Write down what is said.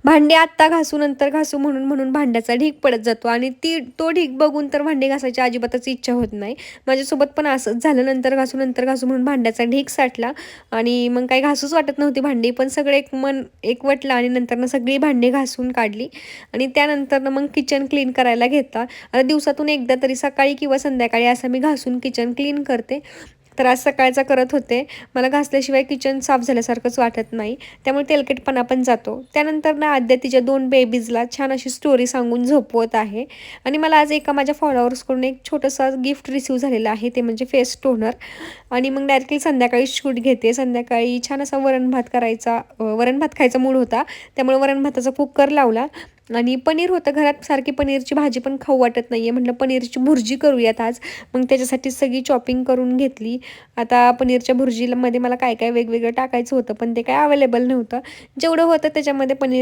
भांडी आत्ता घासू नंतर घासू म्हणून म्हणून भांड्याचा ढीग पडत जातो आणि तो ढीग बघून तर भांडी घासायची अजिबातच इच्छा होत नाही. माझ्यासोबत पण असंच झालं. नंतर घासू म्हणून भांड्याचा ढीग साठला आणि मग काही घासूच वाटत नव्हती भांडी. पण सगळं एकवटलं आणि नंतरनं सगळी भांडी घासून काढली आणि त्यानंतरनं मग किचन क्लीन करायला घेतला. आता दिवसातून एकदा तरी सकाळी किंवा संध्याकाळी असं मी घासून किचन क्लीन करते. तर आज सकाळचा करत होते. मला घासल्याशिवाय किचन साफ झाल्यासारखंच वाटत नाही. त्यामुळे तेलकटपणा पण जातो. त्यानंतर ना आद्या तिच्या 2 बेबीजला छान अशी स्टोरी सांगून झोपवत आहे आणि मला आज एका माझ्या फॉलोअर्सकडून एक छोटंसं गिफ्ट रिसीव्ह झालेलं आहे, ते म्हणजे फेस टोनर. आणि मग डायरेक्टली संध्याकाळी शूट घेते. संध्याकाळी छान असा वरण भात खायचा मूड होता, त्यामुळे वरण भाताचा कुकर लावला आणि पनीर होतं घरात. सारखी पनीरची भाजी पण खाऊ वाटत नाही आहे, म्हटलं पनीरची भुर्जी करूयात आज. मग त्याच्यासाठी सगळी चॉपिंग करून घेतली. आता पनीरच्या भुर्जीमध्ये मला काय काय वेगवेगळं टाकायचं होतं, पण ते काय अवेलेबल नव्हतं. जेवढं होतं त्याच्यामध्ये पनीर